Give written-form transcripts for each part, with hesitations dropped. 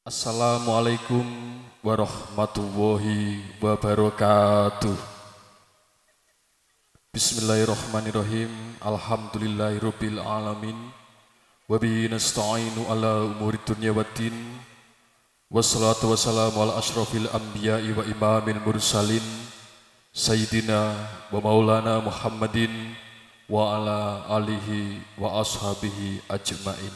Assalamualaikum warahmatullahi wabarakatuh. Bismillahirrahmanirrahim. Alhamdulillahirabbil alamin. Wa bihi nasta'inu ala umuri dunya waddin. Wassalatu wassalamu ala asyrafil anbiya'i wa imamil mursalin Sayyidina wa maulana Muhammadin wa ala alihi wa ashabihi ajmain.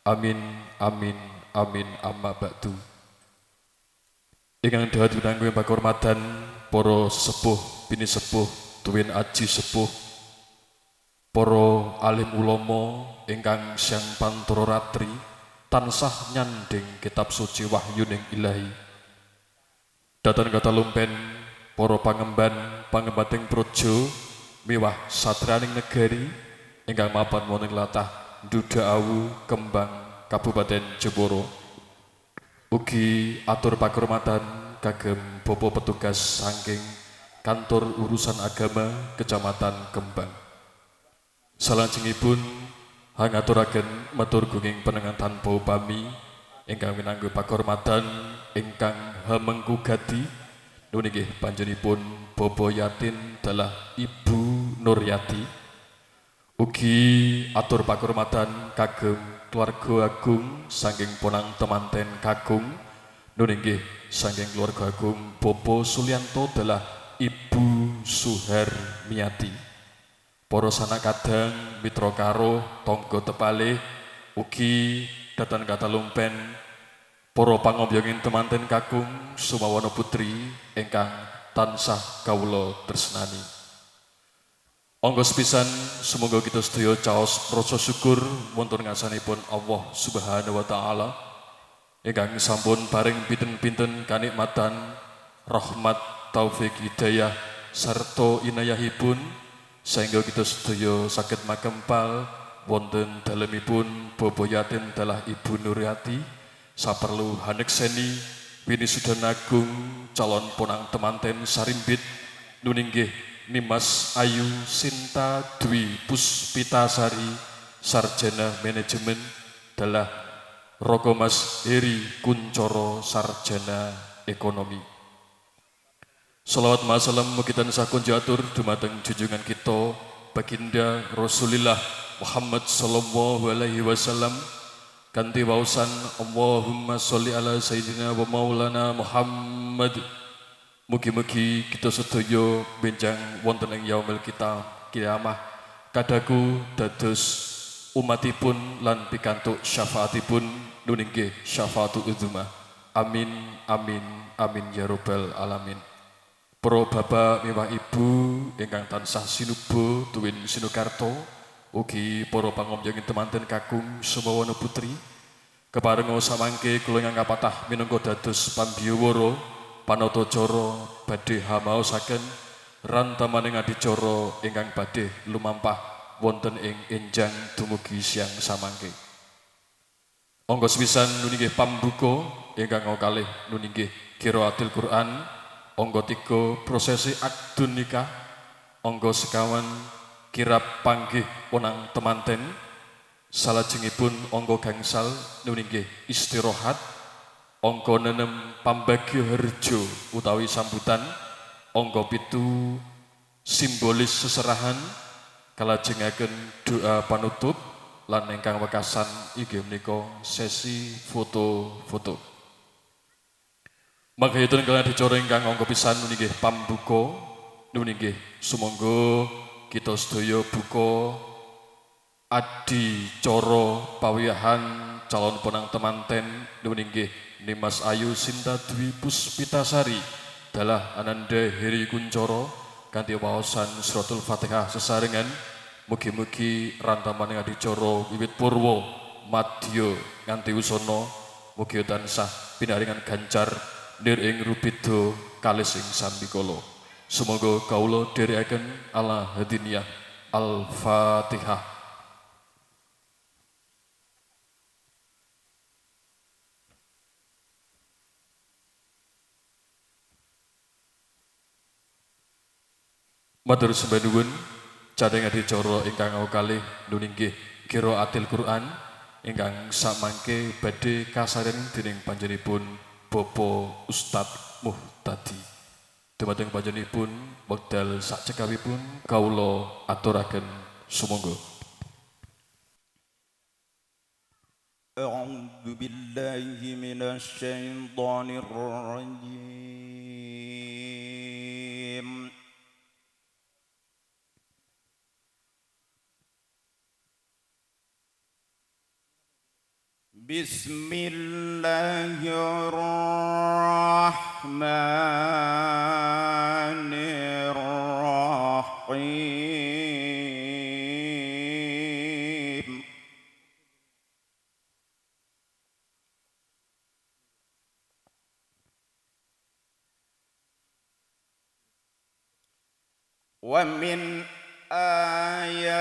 Amin amin amin amma ba'du. Ingkang dawuh pinanggung pakurmatan para sepuh bini sepuh tuwin aji sepuh para alim ulama ingkang syang pantoro ratri tansah nyanding kitab suci wahyuning ilahi. Dhateng kata lumpen para pangemban pangembating praja miwah satriyaning negari ingkang mapan wonten latah Duda Awu Kembang Kabupaten Jepara. Ugi atur pakurmatan kagem Bapak petugas saking kantor urusan agama Kecamatan Kembang. Salajengipun hangaturaken matur gunging panengan tanpa upami ingkang minangka pakurmatan ingkang hamengku gati nunggih panjenipun Bapak Yatin dalah Ibu Nuryati. Ugi atur pakurmatan kagem keluarga agung saking ponang temanten kakung nunggih saking keluarga agung Bopo Sulianto dalah Ibu Suhermiati. Para sanak kadang mitra karo tangga tepalih ugi dhateng kata lumpen para pangobyonging temanten kakung sumawana putri ingkang tansah kawula tresnani. Angga sepisan semoga kita sedaya caos rasa syukur wonten ngarsanipun Allah Subhanahu wa taala ingkang sampun paring pinten-pinten kanikmatan rahmat taufik hidayah sarta inayahipun sehingga kita sedaya saged makempal wonten dalemipun Bapak Yatin dalah Ibu Nuryati saperlu hanekseni winisudan agung calon ponang temanten sarimbit nuninggih Nimas Ayu Sinta Dwi Puspitasari Sarjana Manajemen dalah Roko Mas Heri Kuncoro Sarjana Ekonomi. Salawat masalam mugitan sakun jatur dumateng junjungan kita Baginda Rasulillah Muhammad sallallahu alaihi wasallam kanthi wausan Allahumma sholli ala sayyidina wa maulana Muhammad. Mugi-mugi kita sedaya benjang wonten ing yaumil kita kiamah kadaku dados umatipun lan pikantuk syafaatipun nuninggih syafaatul uzma. Amin amin amin ya rabbal alamin. Para bapak miwah ibu ingkang tansah sinuba tuwin sinukarta ugi para pangobyonging temanten kakung sumawana putri keparenga samangke kula ingkang kapatah minangka dados pambiyawara Panotocara badhe hamaosaken rantamaning adicara ingkang badhe lumampah wonten ing enjang dumugi siang samangke. Angga sepisan nuninggih pambuka ingkang kalih nuninggih qiraatul Quran, angga 3 prosesi akdun nikah, angga sekawan kirab panggih ponang temanten, salajengipun angga gangsal nuninggih istirahat. Angka 6 pambagya herjo utawi sambutan, angka 7 simbolis seserahan, kalajengaken doa panutup lan ingkang wekasan inggih menika sesi foto-foto. Magayatun kaliyan dicara ingkang angka pisan nggih pambuka nggih sumangga kita sedaya buka adicara pawiyahan calon ponang temanten nggih Nimas Ayu Sinta Dwi Puspitasari dalah Ananda Heri Kuncoro kanthi waosan suratul Fatihah sesarengan. Mugi-mugi rantamaning adicara wiwit purwa madya nganti usana mugi tansah pinaringan gancar nir ing rubida kalis ing sambikala. Semoga kawula dherekaken ala hadiniyah Al-Fatihah. Matur sembah nuwun cadheng adicara ingkang kalih nuninggih qiraatul Quran ingkang samangke badhe kasaring dening panjenenganipun Bapak Ustadz Muhtadi. Dumateng panjenenganipun wekdal sakcekapipun kawula aturaken sumangga. A'udzu billahi minasy syaithanir rajim. Bismillahirrahmanirrahim. Wa min ayatihi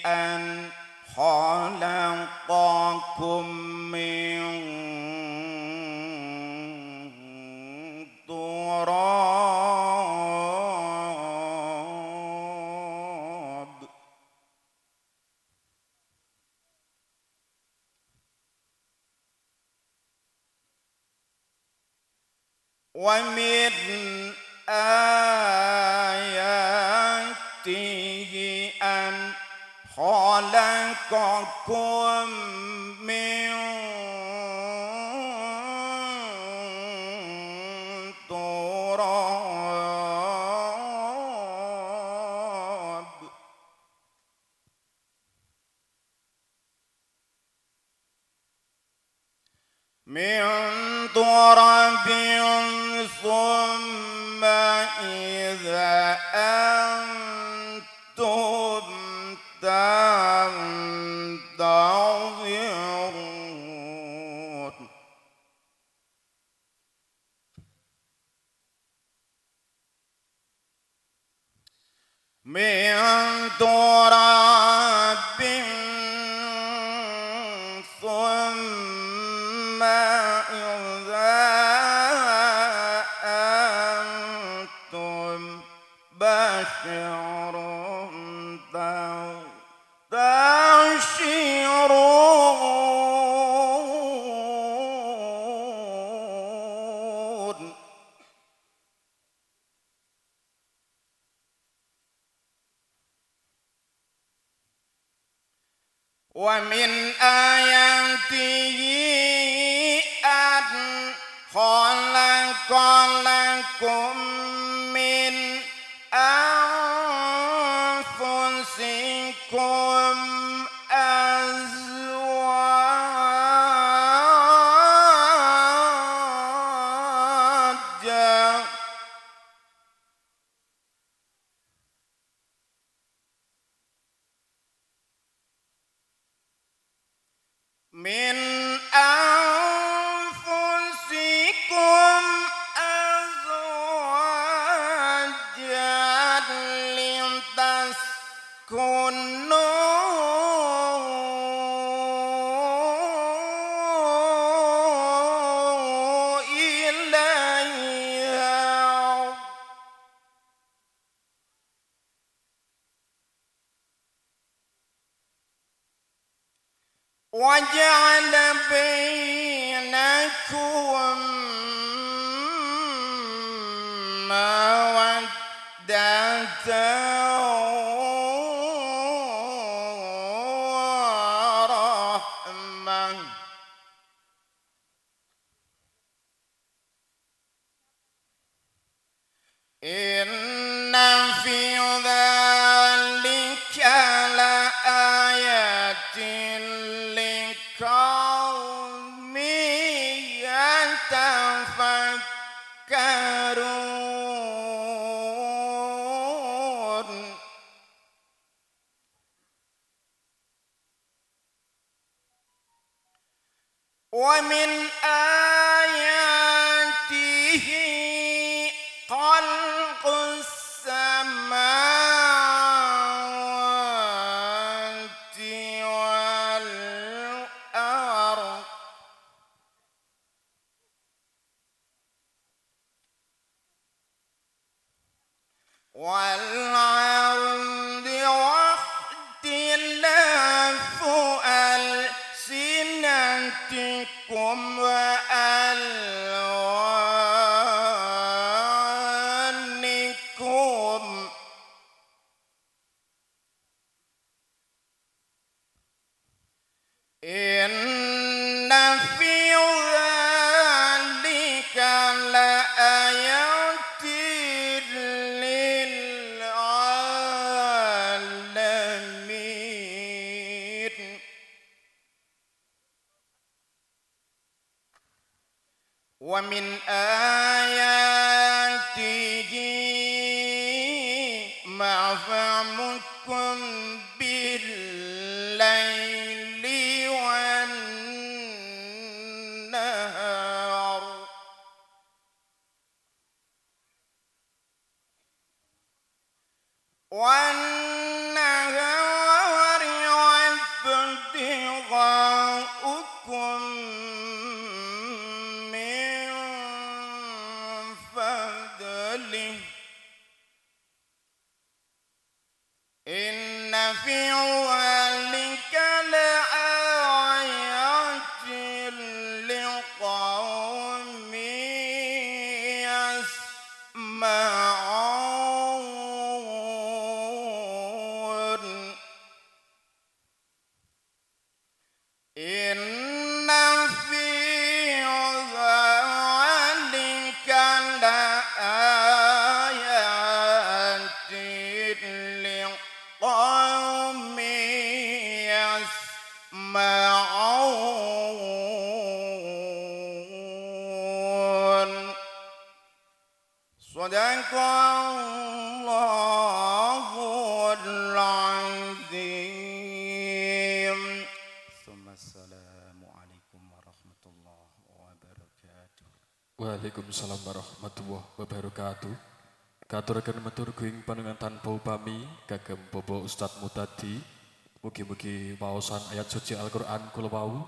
an khalaqakum min turab wa min ayatihi an khalaqakum min turab min turabin thumma idza antum تنتظرون من تراب ثم إذا أنتم بشر تنتشرون ومن آياته أن خلق لكم من أنفسكم أزواجا من أنفسكم أزواجا لتسكنوا إليها وجعل بينكم مودة ورحمة إن في ذلك لآيات لقوم يتفكرون ومن آياته خلق السماوات والأرض واختلاف وألوانكم إن في ذلك لآيات للعالمين ومن آياته معرفتكم بالليل والنهار وابتغاؤكم من فضله إن في ذلك لآيات لقوم يسمعون إن في ذلك لآيات لقوم يسمعون صدق الله العظيم ثم السلام عليكم ورحمة الله وبركاته. Waalaikumsalam warahmatullahi wabarakatuh. Katuraken matur guing panengan tanpa upami kagem Bapak Ustadz Mutadi. Mugi-mugi waosan ayat suci Al-Qur'an kula wau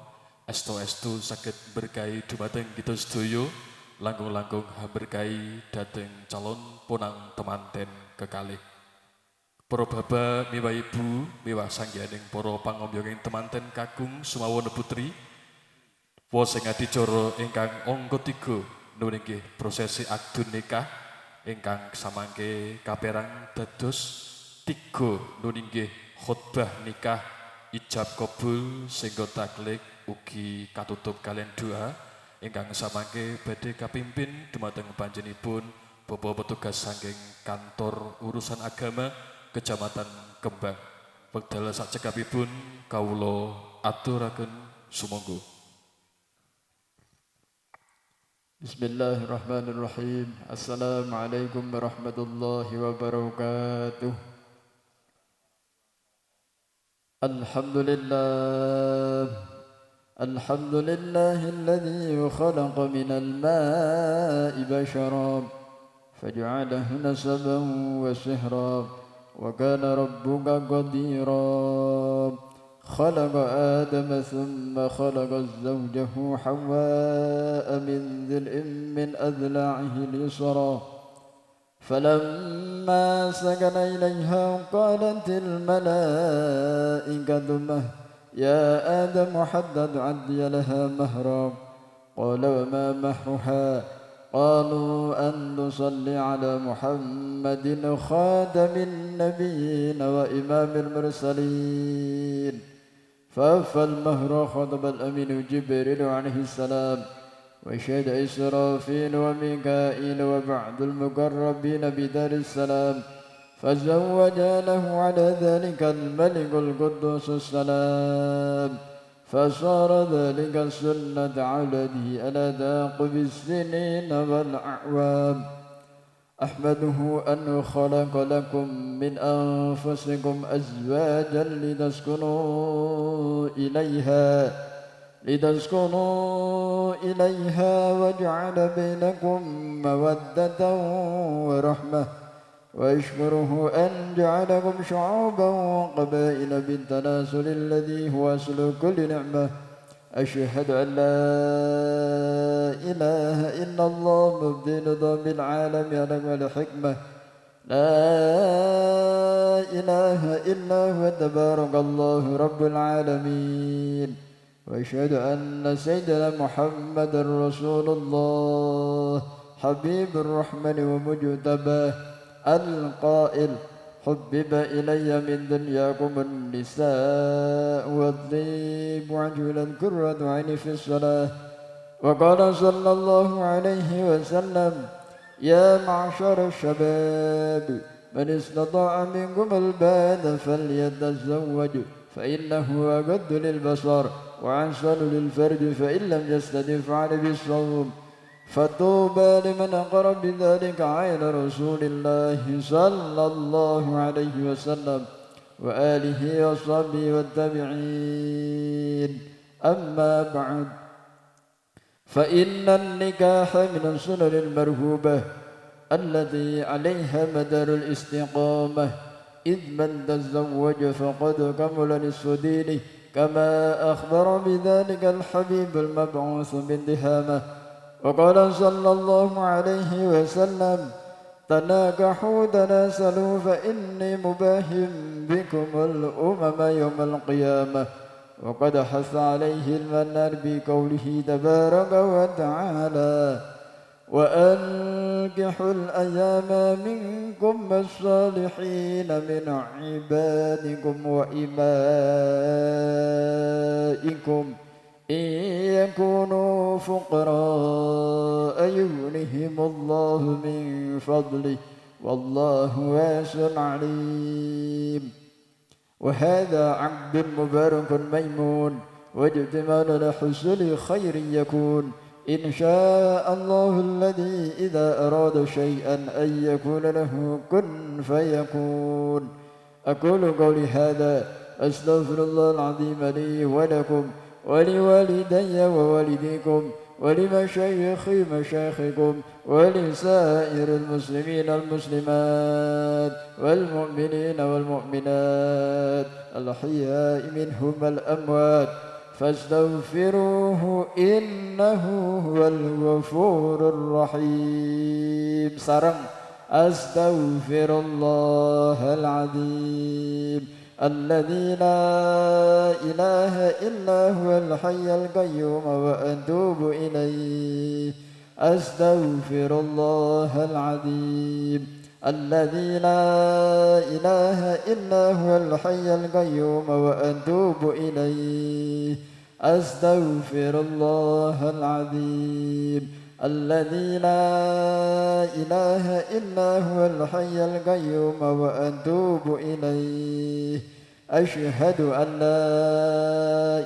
estu-estu saged berkahi dumateng kita sedaya, langkung-langkung berkahi dhateng calon punang temanten kekalih. Para baba miwah ibu miwah sanggihaning para pangombyoning temanten kakung sumawana putri. Wa sing adicara ingkang angka 3 nunggih prosesi akdun nikah ingkang samangke kaperang dados 3 nunggih khutbah nikah ijab kabul singgo taklek ugi katutup kalian doa ingkang samangke badhe kapimpin dumateng panjenipun Bapak petugas saking kantor urusan agama Kecamatan Kembang. Wekdal sakcekapipun kawula aturaken sumangga. Bismillahirrahmanirrahim. Assalamualaikum warahmatullahi wabarakatuh. Alhamdulillah. Alhamdulillahilladzi khalaqa minal ma'i basharan faj'alahu nasaban wa sihran wa kana rabbuka qadiran. خلق آدم ثم خلق زوجه حواء من ذلء من أذلاعه اليسرى فلما سكن إليها قالت الملائكة مه يا آدم حدد عدي لها مهرا قال وما مهرها قالوا أن تصلي على محمد خاتم النبيين وإمام المرسلين فوفى المهر خطب الأمين جبريل عليه السلام وشهد إسرافيل وميكائيل وبعض المقربين بدار السلام فزوجا له على ذلك الملك القدوس السلام فصار ذلك السنة على الأداق بالسنين والأعوام أحمده أنه خلق لكم من أنفسكم أزواجا لتسكنوا إليها وجعل بينكم مودة ورحمة واشكره أن جعلكم شعوبا وقبائل بالتناسل الذي هو أصل كل نعمة أشهد أن لا إله إلا الله مبدي نظام العالم يعلم الحكمة لا إله إلا هو تبارك الله رب العالمين وأشهد أن سيدنا محمد رسول الله حبيب الرحمن ومجتباه القائل حبب إلي من دنياكم النساء والطيب وعجلا كرة عيني في الصلاة. وقال صلى الله عليه وسلم يا معشر الشباب من استطاع منكم الباءة فليتزوج فإنه أغض للبصر وأحسن للفرج فإن لم يستطع فعليه بالصوم. فطوبى لمن أقر بذلك عين رسول الله صلى الله عليه وسلم وآله وصحبه والتابعين. أما بعد، فإن النكاح من السنن المرهوبة التي عليها مدار الاستقامة، إذ من تزوج فقد كمل نصف دينه، كما أخبر بذلك الحبيب المبعوث من دهامة. وقال صلى الله عليه وسلم تناكحوا تناسلوا فإني مباهم بكم الأمم يوم القيامة. وقد حث عليه المنان بقوله تبارك وتعالى وأنكحوا الأيام منكم الصالحين من عبادكم وإمائكم إن يكونوا فقراء يغنهم الله من فضله والله واسع عليم. وهذا عقد مبارك ميمون واجتمال لحصول خير يكون إن شاء الله الذي إذا أراد شيئا أن يكون له كن فيكون. أقول قولي هذا أستغفر الله العظيم لي ولكم ولوالدي ووالديكم ولمشايخي مشايخكم ولسائر المسلمين المسلمات والمؤمنين والمؤمنات الأحياء منهم الأموات فاستغفروه إنه هو الغفور الرحيم. سرم أستغفر الله العظيم الذي لا إله إلا هو الحي القيوم وأتوب إليه. أستغفر الله العظيم الذي لا إله إلا هو الحي القيوم وأتوب إليه. أستغفر الله العظيم الذي لا إله إلا هو الحي القيوم وأتوب إليه. أشهد أن لا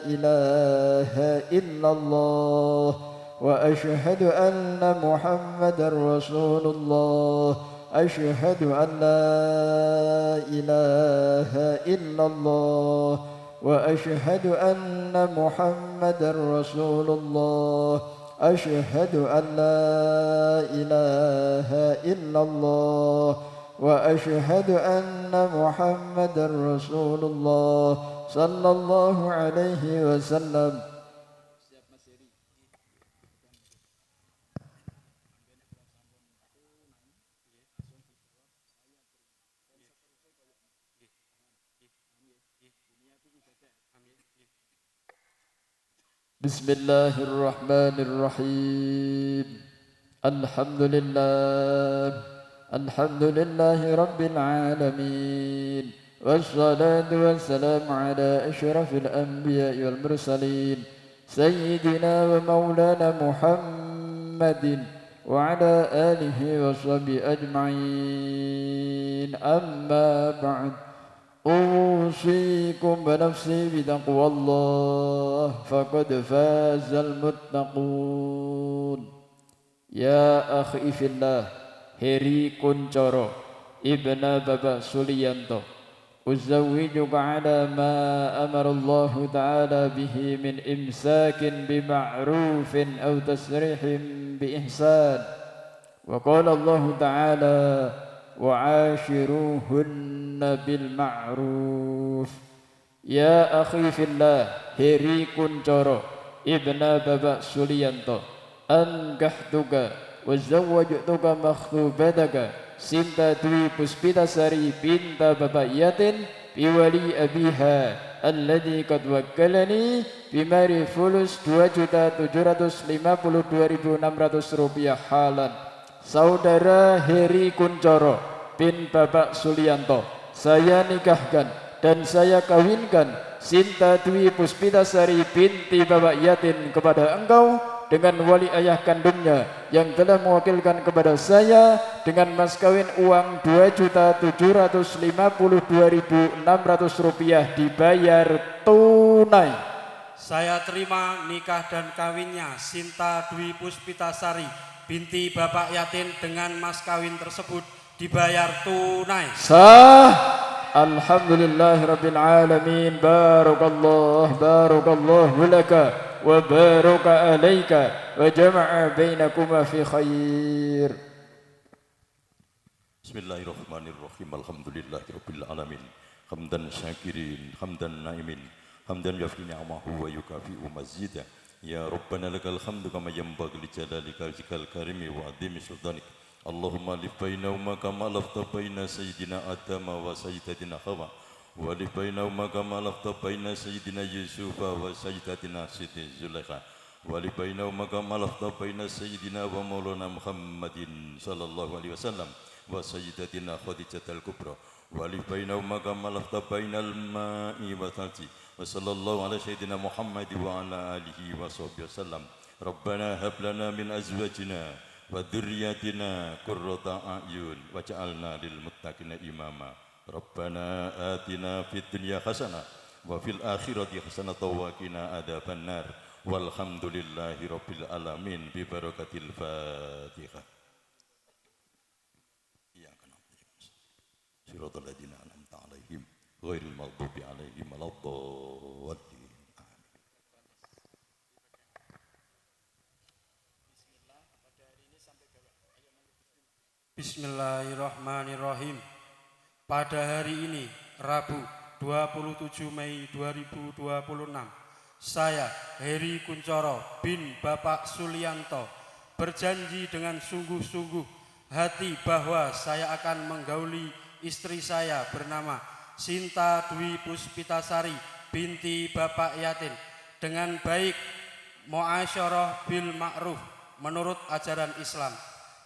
إله إلا الله وأشهد أن محمدا رسول الله. أشهد أن لا إله إلا الله وأشهد أن محمدا رسول الله. أشهد أن لا إله إلا الله وأشهد أن محمدا رسول الله صلى الله عليه وسلم. بسم الله الرحمن الرحيم. الحمد لله رب العالمين والصلاة والسلام على أشرف الأنبياء والمرسلين سيدنا ومولانا محمد وعلى آله وصحبه أجمعين. أما بعد، أوصيكم ونفسي بتقوى الله فقد فاز المتقون. يا أخي في الله Heri Kuncoro Ibn Baba Suliyanto أزوجك على ما أمر الله تعالى به من إمساك بمعروف أو تسريح بإحسان. وقال الله تعالى وعاشروهن بالمعروف. يا أخي في الله Heri Kuncoro Ibn Baba Suliyanto أنكحتك وزوجتك مخطوبتك Sinta Dwi Puspitasari binta Bapak Yatin بولي أبيها الذي قد وكلني بمari fulus 2.752.600 rupiah halan. Saudara Heri Kuncoro bin Bapak Sulianto, saya nikahkan dan saya kawinkan Sinta Dwi Puspitasari binti Bapak Yatin kepada engkau dengan wali ayah kandungnya yang telah mewakilkan kepada saya dengan mas kawin uang 2.752.600 rupiah dibayar tunai. Saya terima nikah dan kawinnya Sinta Dwi Puspitasari binti Bapak Yatin dengan mas kawin tersebut dibayar tunai. Sah. Alhamdulillahirabbil alamin. Barakallahu laka wa baraka alayka wa jama'a bainakuma fi khair. Bismillahirrahmanirrahim. Alhamdulillahirabbil alamin. Hamdan syakirin, hamdan naimin, hamdan yafi ni'amahu wa yukafi'u mazidah. Ya Rabbana lakal hamdu kama yanbaghi li jalalika wajhikal karimi wa 'azimi sultanik. Allahumma alif bainahuma kama alafta baina sayyidina Adam wa sayyidatina Hawa wa alif bainahuma kama alafta baina sayyidina Yusuf wa sayyidatina Siti Zulaikha wa alif bainahuma kama alafta baina sayyidina wa maulana Muhammadin sallallahu alaihi wasallam wa sayyidatina Khadijatul Kubra wa alif bainahuma kama alafta bainal ma'i wa thalji wa sallallahu ala sayyidina Muhammad wa ala alihi wa sahbihi wasallam. Rabbana hab lana min azwajina wa dzurriyyatina qurrata a'yun waj'alna lil muttaqina imama. Rabbana atina fid dunya hasanah wa fil akhirati hasanah wa qina adzabannar. Walhamdulillahi rabbil alamin bi barakatil Fatihah. Iyyaka na'budu wa iyyaka nasta'in. Shiratal ladzina an'amta 'alaihim ghairil maghdubi 'alaihim waladdallin. Bismillahirrahmanirrahim. Pada hari ini, Rabu 27 Mei 2026, saya Heri Kuncoro bin Bapak Sulianto berjanji dengan sungguh-sungguh hati bahwa saya akan menggauli istri saya bernama Sinta Dwi Puspitasari binti Bapak Yatin dengan baik, muasyarah bil ma'ruf menurut ajaran Islam.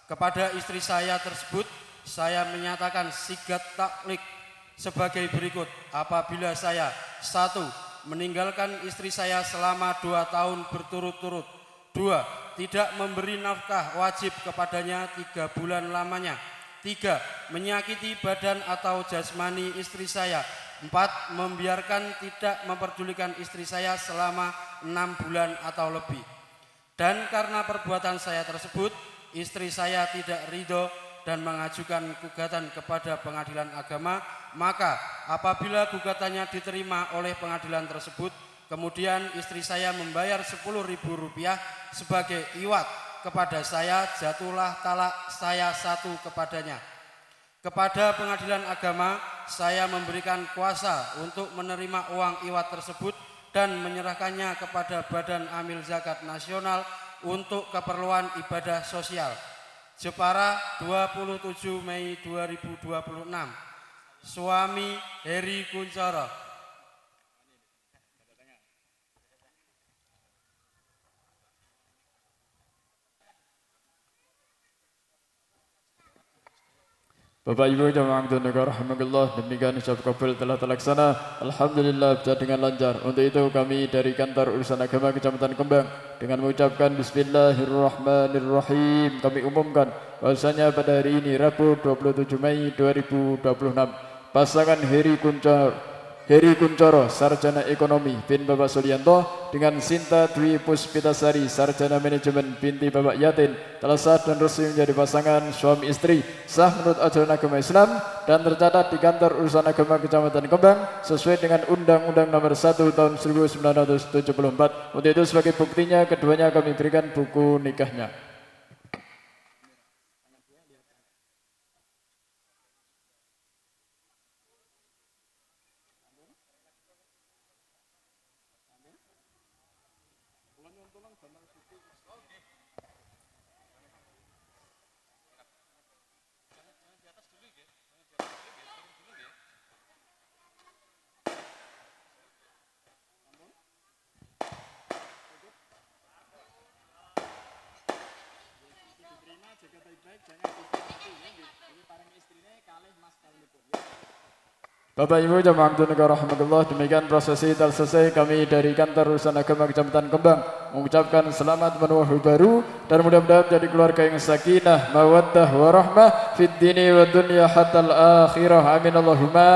Kepada istri saya tersebut, saya menyatakan sigat taklik sebagai berikut. Apabila saya 1. Meninggalkan istri saya selama 2 tahun berturut-turut. 2. Tidak memberi nafkah wajib kepadanya 3 bulan lamanya. 3. Menyakiti badan atau jasmani istri saya. 4. Membiarkan tidak memperdulikan istri saya selama 6 bulan atau lebih. Dan karena perbuatan saya tersebut, istri saya tidak ridho dan mengajukan gugatan kepada pengadilan agama, maka apabila gugatannya diterima oleh pengadilan tersebut, kemudian istri saya membayar Rp10.000 sebagai iwat kepada saya, jatuhlah talak saya 1 kepadanya. Kepada pengadilan agama, saya memberikan kuasa untuk menerima uang iwat tersebut dan menyerahkannya kepada Badan Amil Zakat Nasional untuk keperluan ibadah sosial. Jepara 27 Mei 2026. Suami Heri Kuncoro. Bapak Ibu jamaah negara rahimakumullah, demikian ucap kabul telah terlaksana. Alhamdulillah bisa dengan lancar. Untuk itu kami dari Kantor Urusan Agama Kecamatan Kembang dengan mengucapkan Bismillahirrahmanirrahim, kami umumkan bahwasanya pada hari ini Rabu 27 Mei 2026 pasangan Heri Kuncoro Sarjana Ekonomi bin Bapak Sulianto dengan Sinta Dwi Puspitasari Sarjana Manajemen binti Bapak Yatin telah sah dan resmi menjadi pasangan suami istri sah menurut ajaran agama Islam dan tercatat di Kantor Urusan Agama Kecamatan Kembang sesuai dengan Undang-Undang Nomor 1 Tahun 1974. Untuk itu sebagai buktinya keduanya kami berikan buku nikahnya. Bapak Ibu jamaah negara rahmatullah, demikian prosesi telah selesai. Kami dari Kantor Urusan Agama Kecamatan Kembang mengucapkan selamat menuju baru dan mudah-mudahan jadi keluarga yang sakinah, mawaddah, warahmah fid dini wa dunya hatal akhirah. Amin Allahumma.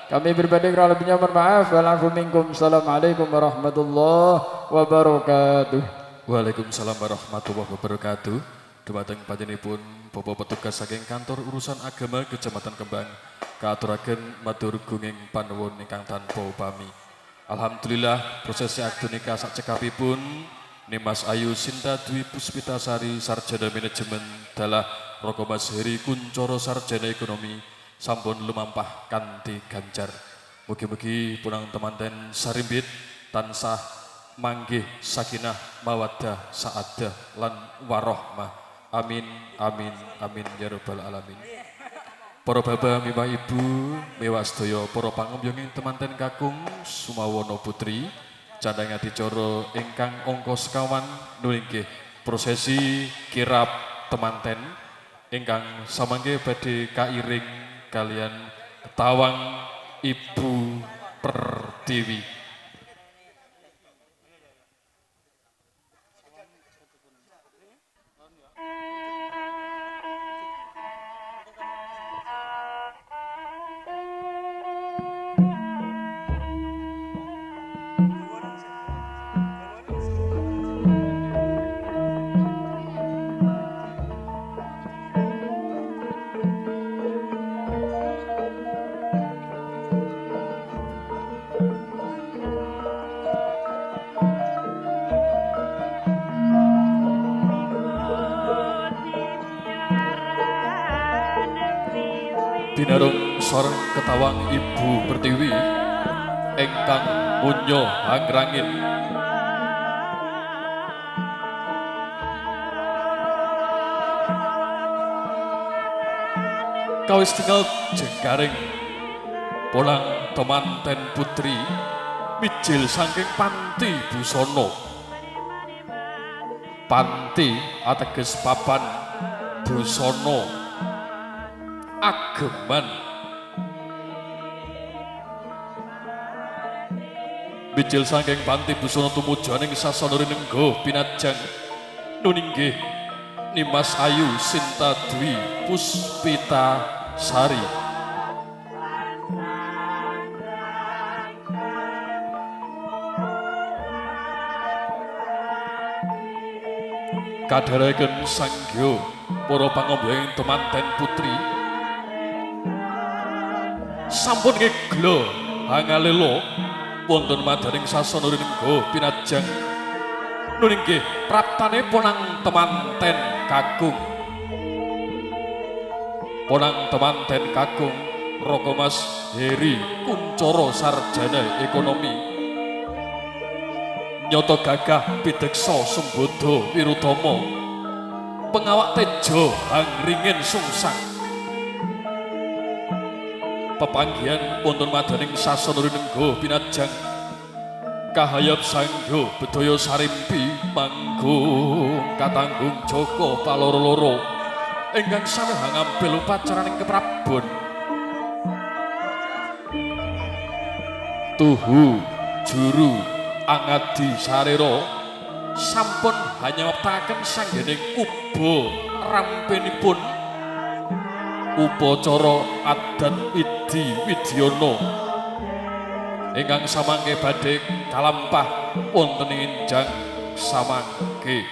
Kami berbanding kurang lebihnya mohon maaf. Wa'alaikum minkum. Assalamualaikum warahmatullahi wabarakatuh. Waalaikumsalam warahmatullahi wabarakatuh. Dumateng panjenenganipun Bapak petugas saking Kantor Urusan Agama Kecamatan Kembang kaaturaken matur gunging panuwun ingkang tanpa upami. Alhamdulillah prosesi akad nikah sakcekapipun Nimas Ayu Sinta Dwi Puspitasari Sarjana Manajemen dalah Roko Mas Heri Kuncoro Sarjana Ekonomi sampun lumampah kanthi ganjar. Mugi-mugi punang temanten sarimbit tansah manggih sakinah mawaddah saadah lan warahmah. Amin amin amin ya rabbal alamin. Para baba miwah ibu miwah sedaya para pangembyong temanten kakung sumawana putri candhang adicara ingkang angka sekawan nulinggih prosesi kirap temanten ingkang samangke badhe kairing kalian Tawang Ibu Pertiwi. Dinarung soreng ketawang Ibu Pertiwi engkang munyo hangrangin kawis tinggal jenggaring polang temanten putri mijil saking panti busana. Panti ateges papan busana ageman. Bijil saking panti busana tumuju ning sasana Rinengga pinajang nuninggih Nimas Ayu Sinta Dwi Puspita Sari. Kadharaken sanggya para pangembyong temanten putri sampun ngegla hangalela wonten madaning sasana Rinengga pinajang nuninggih praptane ponang temanten kakung. Ponang temanten kakung Roko Mas Heri Kuncoro Sarjana Ekonomi nyoto gagah pideksa sembada wirutama pengawak tejo hangringin sungsang. Pepanggihan wonten madaning sasana Rinengga pinajang kahayap sangga bedaya sarimpi manggung katanggung Joko paloro-loro ingkang sami hangampil upacaraning keprabon. Tuhu juru angadi sarera sampun hanya wektaken sanggening uba rampenipun upacara adat Widi Widyana ingkang samangke badhe kalampah wonten enjang samangke.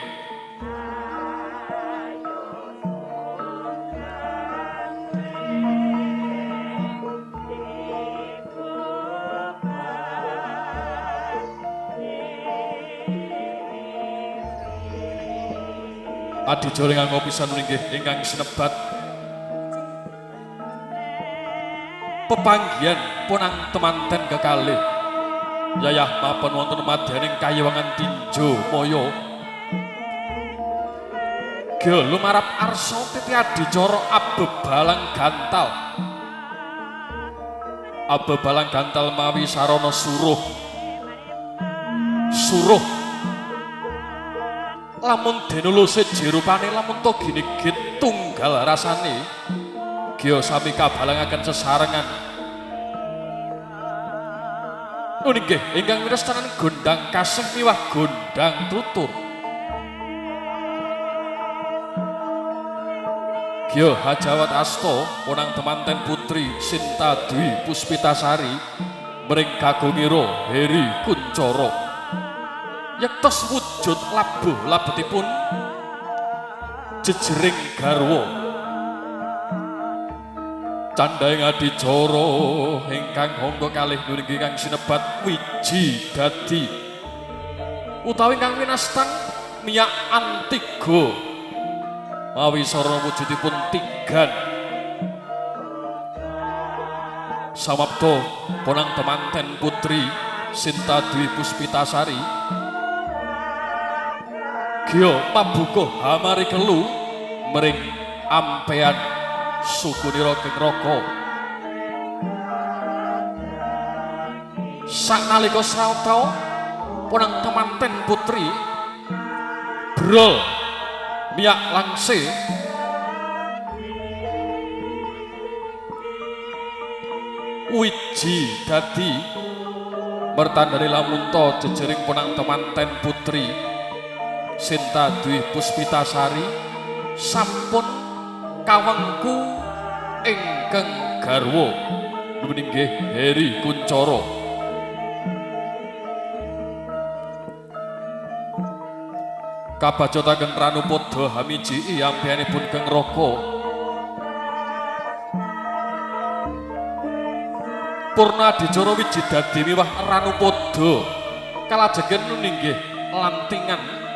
Adicara ingkang pisan inggih ingkang sinebat pepanggihan ponang temanten kekalih yayah mapan wonten madyaning kayewangan tinjo moyo ge lumarap arsa titi adicara abebalang gantal. Abebalang gantal mawi sarana suruh lamun denuluse jerupane lamun to ginigit tunggal rasane Gya sami kabalangaken sesarengan nggih ingkang mirestanan gondang kasih miwah gondang tutur Gya Hajawat Asto ponang temanten putri Sinta Dwi Puspitasari mring kagungira Heri Kuncoro yektos wujud labuh labetipun jejering garwa candhaing adicara ingkang hangga kalih nulinggih kang sinebat wiji dadi utawi kang winastan miyak antigo mawi sora wujudipun tigan samapta ponang temanten putri Sinta Dwi Puspitasari Gya mabuka hamari kelu mring ampean sukunira gengraka saknalika srawata ponang temanten putri brol miyak langse wiji dadi mertandani lamunta jejering ponang temanten putri Sinta Dwi Puspitasari sampun kawengku ingkang garwa nggih Heri Kuncoro kabajotaken Ranupada hamiji ampianipun Kang Raka Purna adicara wiji dadi miwah Ranupada kalajengen nggih lantingan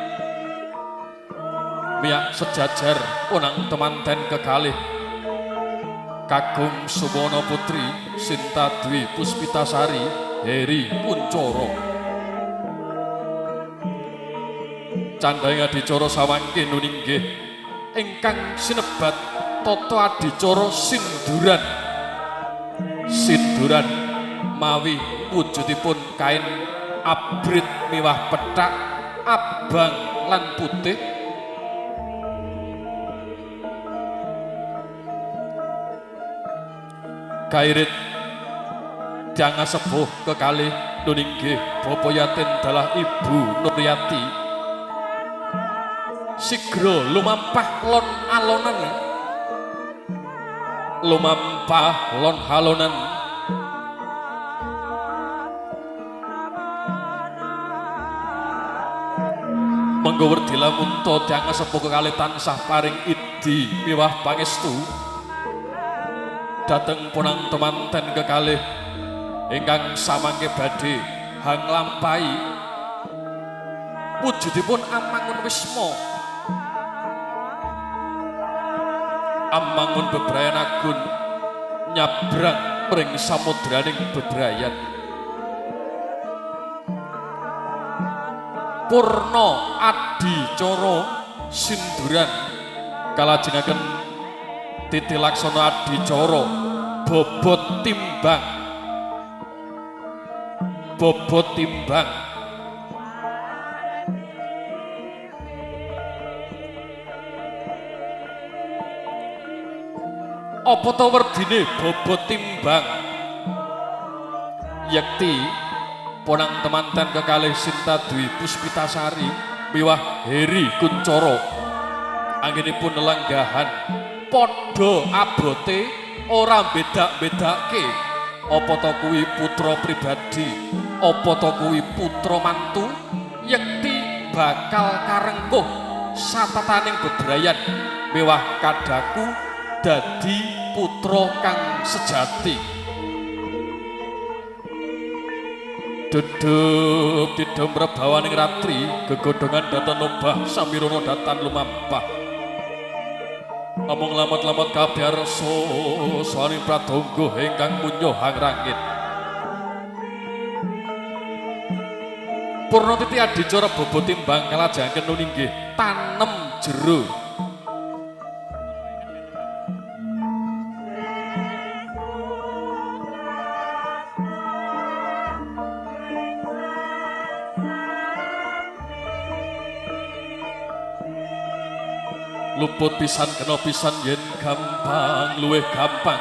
miyak sejajar ponang temanten kekalih Kakung Sumono Putri Sinta Dwi Puspitasari Heri Kuncoro candhaing adicara samangke nuninggih ingkang sinebat tata adicara sinduran sinduran mawi wujudipun kain abrit miwah pethak abang lan putih kairit jangan sepuh kekalih nuninggih Bapa Yatin dalah Ibu Nuryati sigra lumampah lon alonan lumampah lon halonan monggo werdi lamunta jangan sepuh kekalih tansah paring idi miwah pangestu dateng ponang temanten kekalih ingkang samangke badhe hanglampahi wujudipun Amangun Wisma Amangun bebrayan agun nyabrang mring samudraning bebrayan purna adicara sinduran kalajengaken titi laksana adicara bobot timbang apa to werdine bobot timbang yekti ponang temanten kekalih Sinta Dwi Puspitasari miwah Heri Kuncoro anggenipun lenggahan padha abote ora bedak-bedake apa to kuwi putra pribadi apa to kuwi putra mantu yekti bakal karengkuh satataning bebrayan miwah kadaku dadi putra kang sejati dedep didem rebawaning ratri gegodhongan datan obah samirana datan lumampah omong lamot-lamot kabeh rasa saring pradangga ingkang munyo hangrangit purna titi adicara bobot timbang kalajengaken nuninggih tanem jero luput pisan kena pisan yen gampang luwih gampang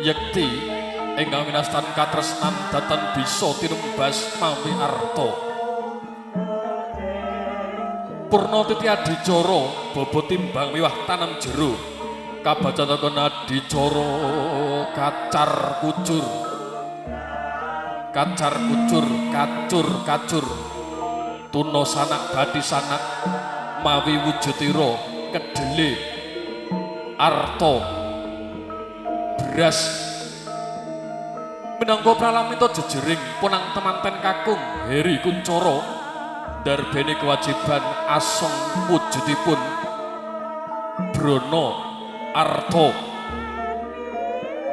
yekti ingkang winastan katresnan datan bisa tinumbas mawi arta purna titi adicara bobot timbang miwah tanam jero kabacataken adicara kacar kucur kacur tuna sanak badhi sanak mawi wujudira kedele arta beras minangka pralamita jejering punang temanten kakung Heri Kuncara darbene kewajiban asong wujudipun brana arta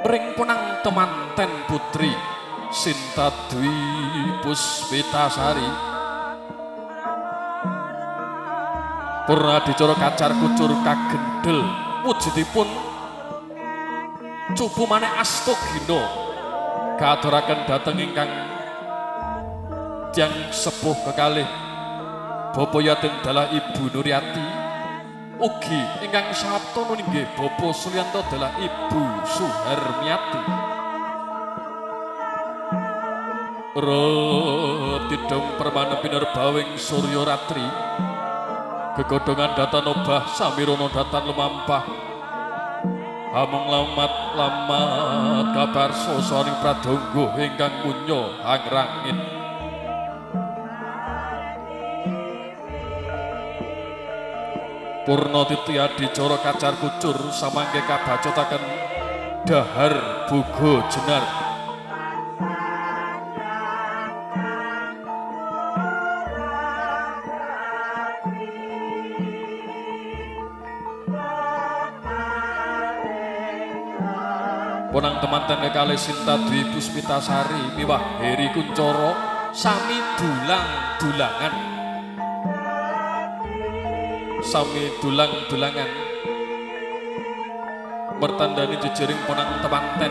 mring punang temanten putri Sinta Dwi Puspitasari purna adicara kacar kucur kagendel wujudipun cupu maneh Astagina katuraken dhateng ingkang tiyang sepuh kekalih Bapa Yatin dalah Ibu Nuryati ugi ingkang sawapta inggih Bapa Suryanto dalah Ibu Suharmiati Tidung permane pinerbawing Surya Ratri gegodhongan datan obah samirana datan lumampah amung lamat kabar sosani pradangga ingkang munya hangrangin purna titi adicara kacar kucur samangke kabacotaken dahar buga jenar punang temanten kekalih Sinta Dwi Puspitasari miwah Heri Kuncara sami dulang-dulangan mertandani jejering punang temanten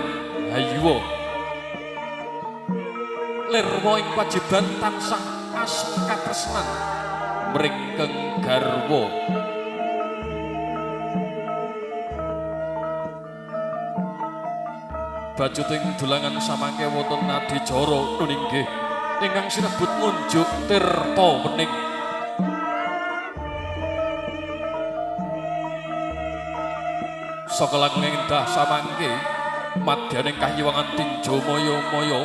hayuwa lirwa ing wajiban tansah asma katresnan mringkeng garwa bajuting dulangan samangke wonten adicara nuninggih ingkang sinebut ngunjuk tirta wening saka langkung endah samangke madyaning kahyiwangan tinja maya-maya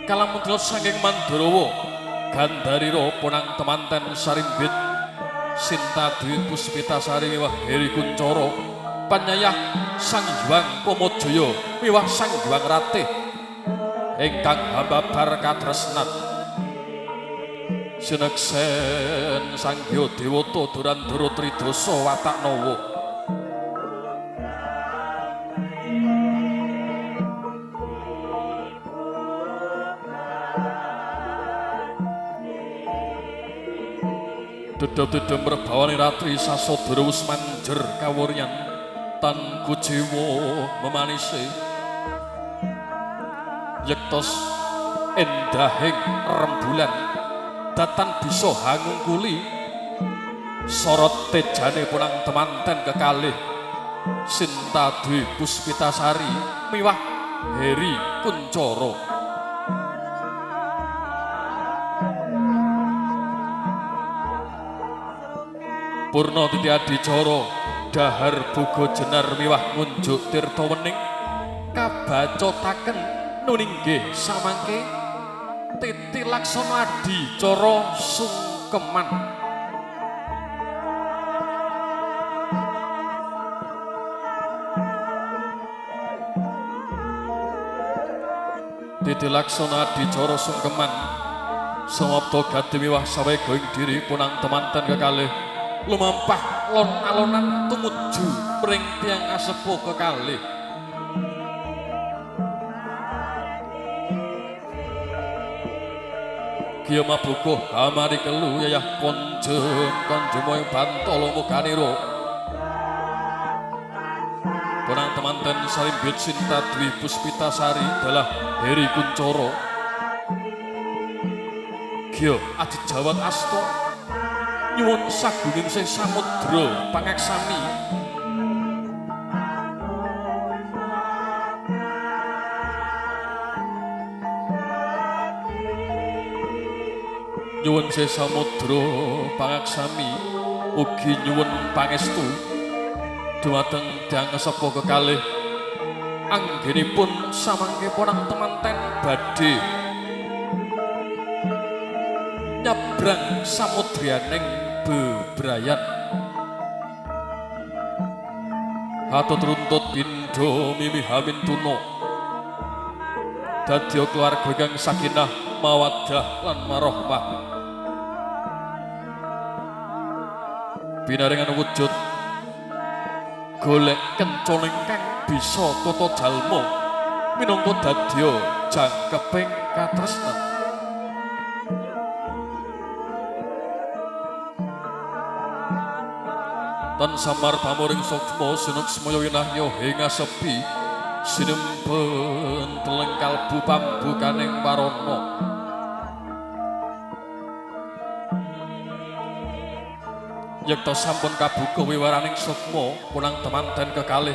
kalamuntel saking Mandarawa Gandharira punang temanten sarimbit Sinta Dwi Puspitasari miwah Heri Kuncara panyayah Sang Hyang Kamajaya miwah Sang Hyang Ratih ingkang hambabar katresnan sineksen Sangya Dewata Durandara Tridasa Wataknawa dedem merbawani ratri sasadara wis manjer kawuryan tan kujiwa memanise yektos endahing rembulan datan bisa hangungkuli sorot tejane punang temanten kekalih Sinta Dwi Puspitasari miwah Heri Kuncara purna titi adicara dahar buga jenar miwah ngunjuk tirta wening kabacotaken nuninggih samangke titi laksana adicara sungkeman titi laksana adicara sungkeman samapta gadhe miwah sawega ing diri punang temanten kekalih lumampah lon-alonan tumuju pring tiyang asepuh kekalih Kiya mabukuh amari kelu yayah konjen kanjumoy bantala muganira punang temanten sarimbit Sinta Dwi Puspitasari dalah Heri Kuncara Kiya adijawat asta nyuwun sagunging sing samudra pangaksami nyuwun sing samudra pangaksami ugi nyuwun pangestu dumateng Dyang Sepuh kekalih anggenipun samangke ponang temanten badhe nyabrang samudyaning bebrayan hatut runtut pindha mimihamin tuna dadya keluarga kang sakinah mawaddah lan warahmah binaringan wujud golek kenconing kang bisa tata jalma minangka dadya jangkeping katresnan tan samar pamoring sukma sinuksmaya winahya ing asepi sinempen teleng kalbu pambukaning warana yekta sampun kabuka wiwaraning sukma punang temanten kekalih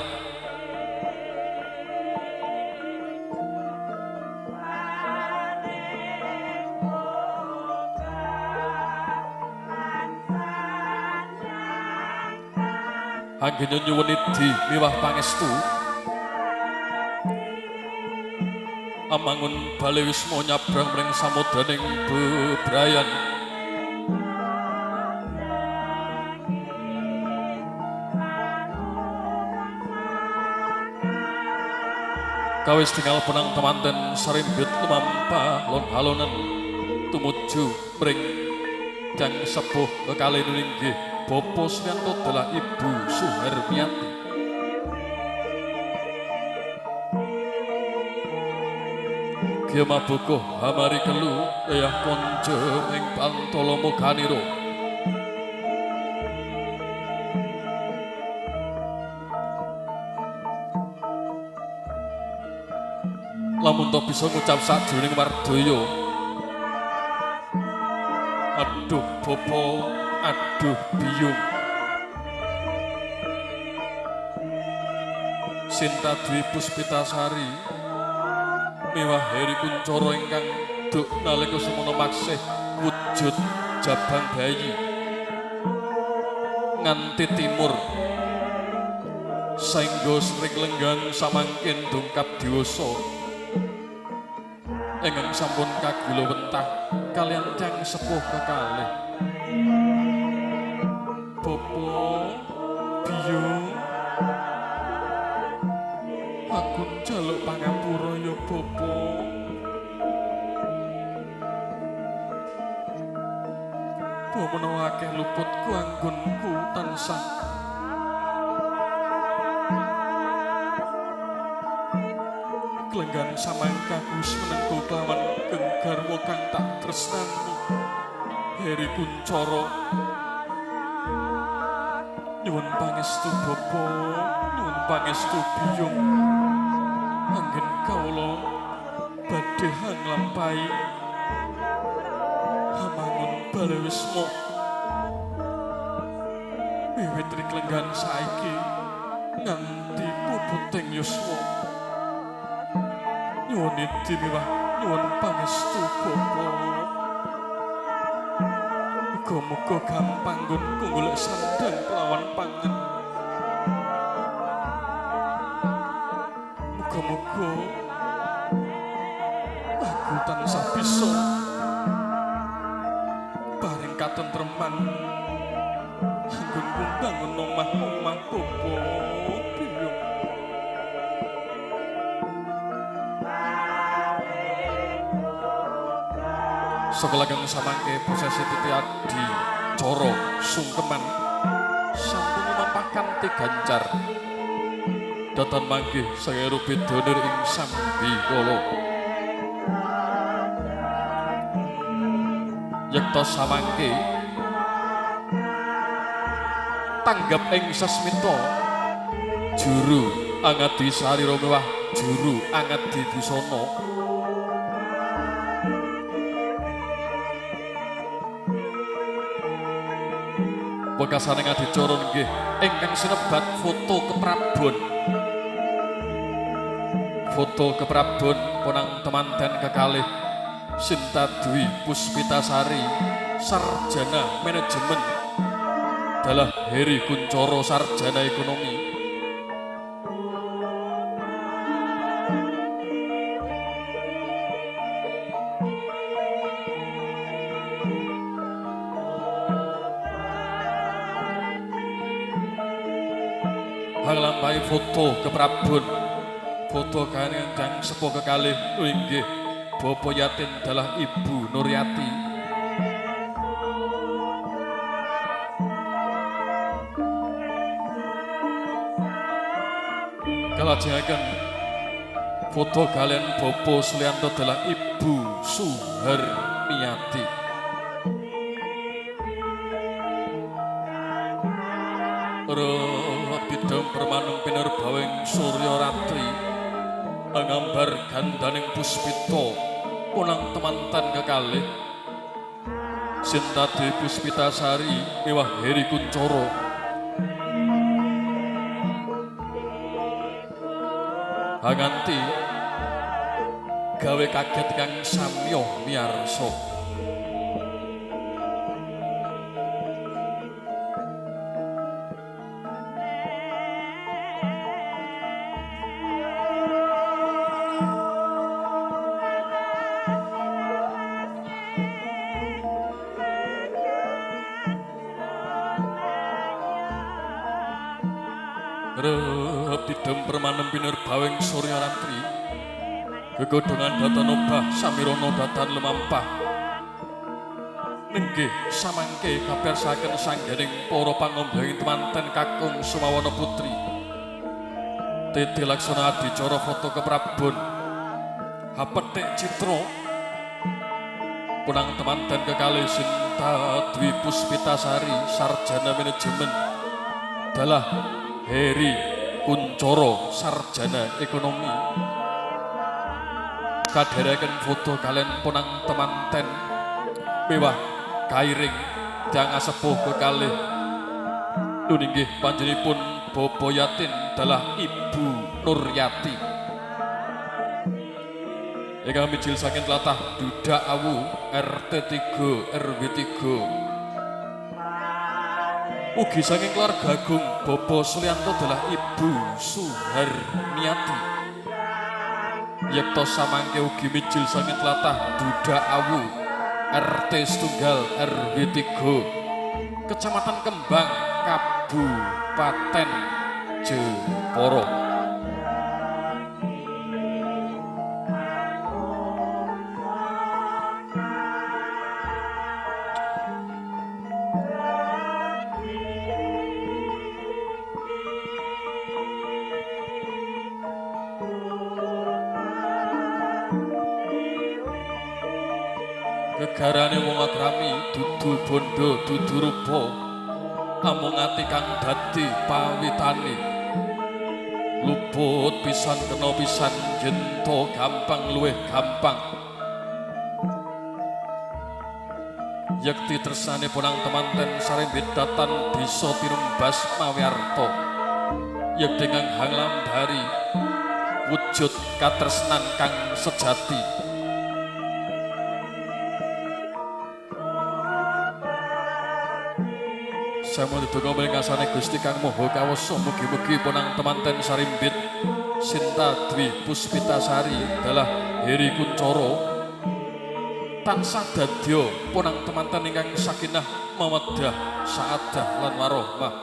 anggen nyuwun idi miwah pangestu amangun bale wisma nyabrang mring samudraning bebrayan kawis tinggal penang temanten sarimbit lumampah lon halonen tumuju mring Dyang Sepuh kekalih nulinggih Bapa Sriyanto dalah Ibu Suhermiati Kia mabukuh hamari kelu eyah konjo ing pantala moganiro lamun to bisa ngucap sajroning wardaya aduh Bapa aduh biyung Sinta Dwi Puspitasari miwah Heri Kuncara ingkang duk nalika semana maksih wujud jabang bayi nganti timur saengga sring lenggang samangkin dungkap diwasa ingkang sampun kagula wentah kaliyan Dyang Sepuh kekalih Bapa biyung aku njaluk pangapura ya Bapa Bapa menawa akeh luputku anggonku tansah kelenggan samangkaku menengku kelawan genggarwa kang tak tresnani Heri Kuncara nyuwun pangestu Bapa nyuwun pangestu biyung anggen kawula badhe nglampahi hamangun bale wisma wiwit kelenggan saiki nganti puputing yuswa nyuwun idi miwah nyuwun pangestu Bapa muga-muga gampang nggonku golek sandang kelawan pangan muga-muga aku tansah bisa paring katentreman anggonku bangun omah-omah Bapa biyung Sekelageng samangke prosesi titi adi coro sungkeman sampun mampakan gancar datan manggih saya rupit donir ing sambikala yekta samangke tanggap ing sasmita juru angadi sarira mewah juru angadi busana wekasaning adicara nggih ingkang sinebat foto keprabon. Foto keprabon punang temanten kekalih Sinta Dwi Puspitasari sarjana manajemen dalah Heri Kuncoro sarjana ekonomi. Hanglampahi foto keprabon foto kang sepuh kekalih inggih Bapa Yatin dalah Ibu Nuryati. Kalajengaken foto kalian Bapa Sulianto dalah Ibu Suharniati. Bidang permanung pinerbawing Surya Ratri ngambar gandaning puspita punang temantan kekalih Sinta Dwi Puspitasari miwah Heri Kuncoro. Hanganti gawe kaget kang samya miyarsa. Bidem permanem pinerbawing Surya Ratri gegodhongan datan obah samirana datan lumampah nenggih samangke kapersaken sanggening para pangombanging temanten kakung Sumawana Putri Titi Laksana adicara foto keprabon hapetik citra punang temanten kekalih Sinta Dwi Puspitasari sarjana manajemen dalah Heri Kuncoro sarjana ekonomi. Kadhereken foto kalian punang temanten miwah kairing tiang sepuh kekalih nuninggih panjenipun Bapa Yatin dalah Ibu Nuryati. Ingkang mijil saking tlatah Dudak Awu RT 3 RW 3 ugi saking keluarga agung Bapa Sulianto dalah Ibu Suharniati. Yekto samangke ugi mijil saking tlatah Dudak Awu RT 1 RW 3 Kecamatan Kembang Kabupaten Jepara. Gegarane wong agrami dudu bondo dudu rupa amung ati kang dadi pawitane luput pisan kena pisan yento gampang luwih gampang yekti tresnane punang temanten sarembit datan bisa tirumbas mawiarta yekti kang hanglambari wujud katresnan kang sejati. Sampun didonga miring ngasane Gusti Kang Maha Kawasa mugi-mugi punang temanten sarimbit Sinta Dwi Puspitasari dalah Heri Kuncoro tansah dadya punang temanten ingkang sakinah mawaddah saadah lan warohmah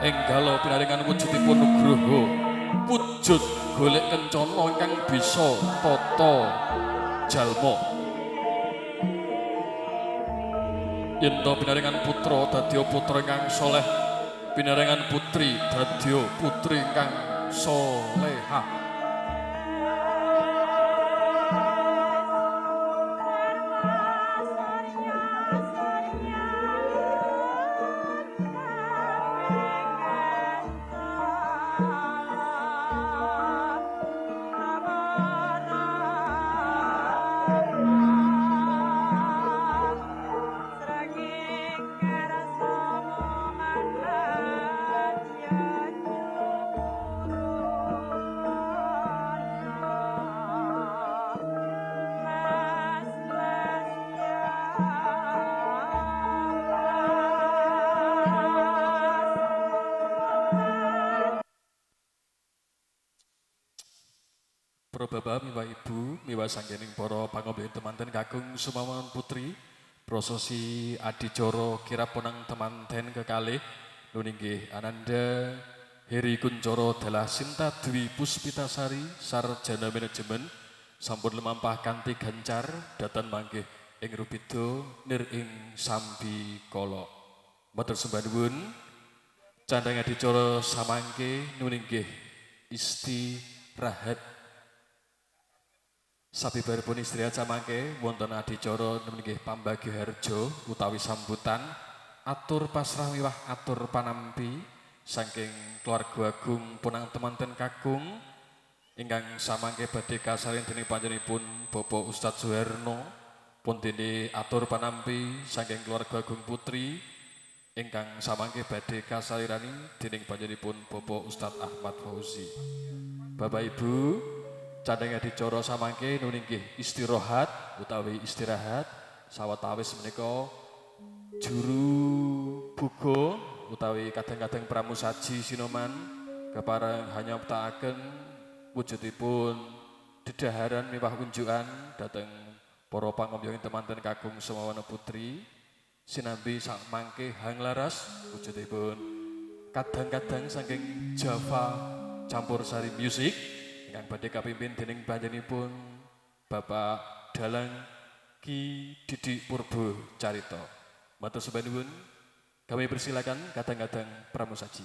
enggalo pinaringan wujudipun nugroho wujud golek kencana ingkang bisa tata jalma. Yento pinaringan putra dadya putra ingkang soleh, pinaringan putri dadya putri ingkang solehah. bapak, miwa ibu, miwa sanggening para pangombe temanten kakung sumawon putri, prosesi adicara kiraponang temanten kekalih nuninggih Ananda Heri Kuncoro Dalah Sinta Dwi Puspitasari sarjana manajemen sampun lemampah kanthi gancar datan manggih ing Rupido nir ing Sambi Kala. Matur sembah nuwun candhang adicara samangke nuninggih istirahat. Sabibaripun istirahat samangke wonten adicara nuninggih pambagioharja utawi sambutan atur pasrah miwah atur panampi saking keluarga agung punang temanten kakung ingkang samangke badhe kasaring dening panjenenganipun Bapak Ustadz Suherno pun dene atur panampi saking keluarga agung putri ingkang samangke badhe kasalirani dening panjenenganipun Bapak Ustadz Ahmad Fauzi. Bapak Ibu candhang adicara samangke nuninggih istirahat utawi istirahat sawetawis menika juru buga utawi kadang-kadang pramusaji Sinoman kepareng hanya ptakaken wujudipun dedaharan miwah unjukan dhateng para pangombyong temanten kakung Sumawana Putri sinambi sak mangke hanglaras wujudipun kadang-kadang saking Java campur sari musik ingkang badhe kapimpin dening panjenenganipun Bapak Dalang Ki Didik Purbo Carita. Matur sembah nuwun, kami persilakan kadang-kadang pramusaji.